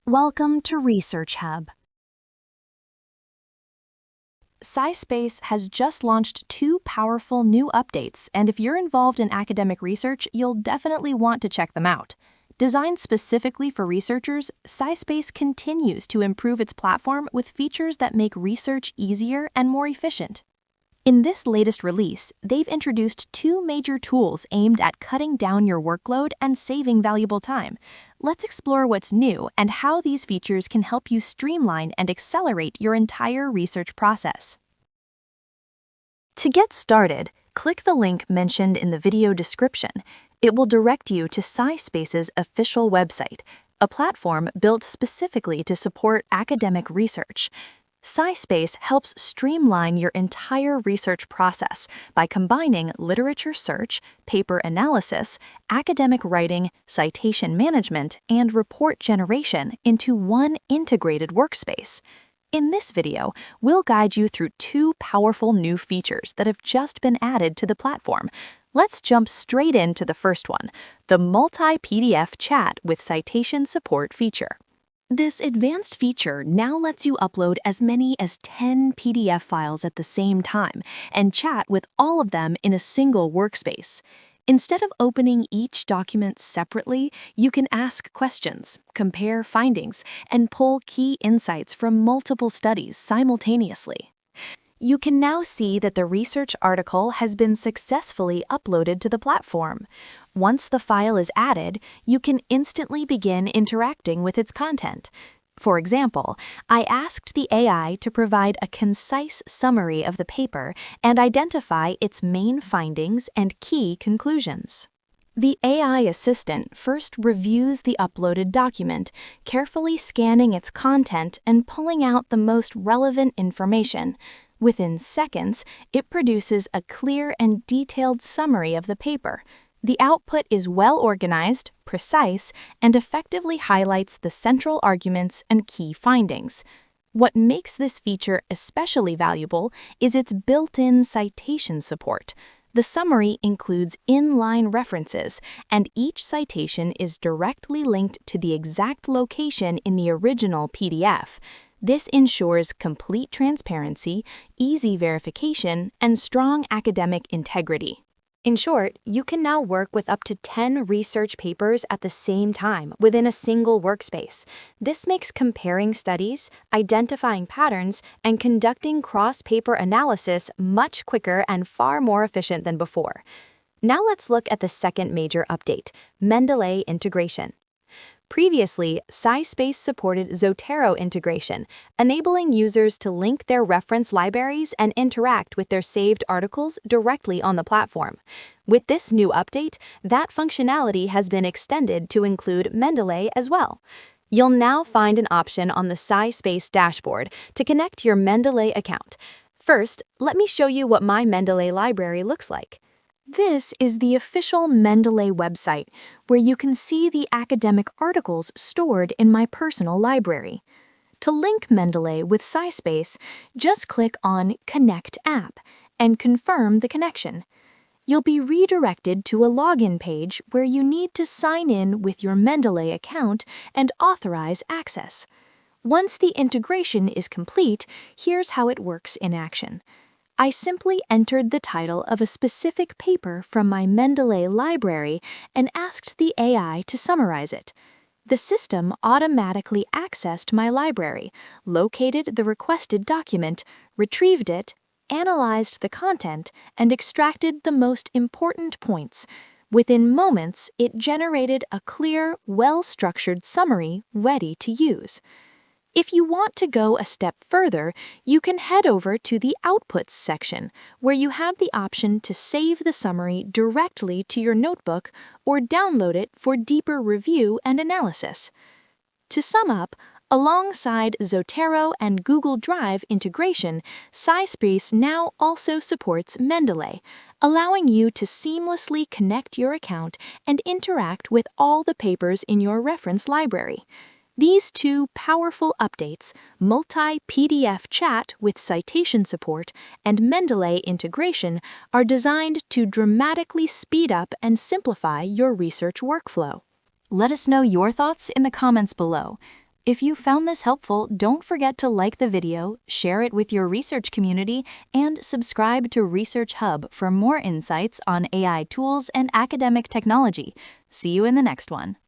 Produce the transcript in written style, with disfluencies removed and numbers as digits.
Welcome to Research Hub. SciSpace has just launched 2 powerful new updates, and if you're involved in academic research, you'll definitely want to check them out. Designed specifically for researchers, SciSpace continues to improve its platform with features that make research easier and more efficient. In this latest release, they've introduced 2 major tools aimed at cutting down your workload and saving valuable time. Let's explore what's new and how these features can help you streamline and accelerate your entire research process. To get started, click the link mentioned in the video description. It will direct you to SciSpace's official website, a platform built specifically to support academic research. SciSpace helps streamline your entire research process by combining literature search, paper analysis, academic writing, citation management, and report generation into one integrated workspace. In this video, we'll guide you through 2 powerful new features that have just been added to the platform. Let's jump straight into the first one, the multi-PDF chat with citation support feature. This advanced feature now lets you upload as many as 10 PDF files at the same time and chat with all of them in a single workspace. Instead of opening each document separately, you can ask questions, compare findings, and pull key insights from multiple studies simultaneously. You can now see that the research article has been successfully uploaded to the platform. Once the file is added, you can instantly begin interacting with its content. For example, I asked the AI to provide a concise summary of the paper and identify its main findings and key conclusions. The AI assistant first reviews the uploaded document, carefully scanning its content and pulling out the most relevant information. Within seconds, it produces a clear and detailed summary of the paper. The output is well organized, precise, and effectively highlights the central arguments and key findings. What makes this feature especially valuable is its built-in citation support. The summary includes inline references, and each citation is directly linked to the exact location in the original PDF. This ensures complete transparency, easy verification, and strong academic integrity. In short, you can now work with up to 10 research papers at the same time within a single workspace. This makes comparing studies, identifying patterns, and conducting cross-paper analysis much quicker and far more efficient than before. Now let's look at the second major update, Mendeley integration. Previously, SciSpace supported Zotero integration, enabling users to link their reference libraries and interact with their saved articles directly on the platform. With this new update, that functionality has been extended to include Mendeley as well. You'll now find an option on the SciSpace dashboard to connect your Mendeley account. First, let me show you what my Mendeley library looks like. This is the official Mendeley website, where you can see the academic articles stored in my personal library. To link Mendeley with SciSpace, just click on Connect App and confirm the connection. You'll be redirected to a login page where you need to sign in with your Mendeley account and authorize access. Once the integration is complete, here's how it works in action. I simply entered the title of a specific paper from my Mendeley library and asked the AI to summarize it. The system automatically accessed my library, located the requested document, retrieved it, analyzed the content, and extracted the most important points. Within moments, it generated a clear, well-structured summary ready to use. If you want to go a step further, you can head over to the Outputs section, where you have the option to save the summary directly to your notebook or download it for deeper review and analysis. To sum up, alongside Zotero and Google Drive integration, SciSpace now also supports Mendeley, allowing you to seamlessly connect your account and interact with all the papers in your reference library. These 2 powerful updates, multi-PDF chat with citation support and Mendeley integration, are designed to dramatically speed up and simplify your research workflow. Let us know your thoughts in the comments below. If you found this helpful, don't forget to like the video, share it with your research community, and subscribe to Research Hub for more insights on AI tools and academic technology. See you in the next one.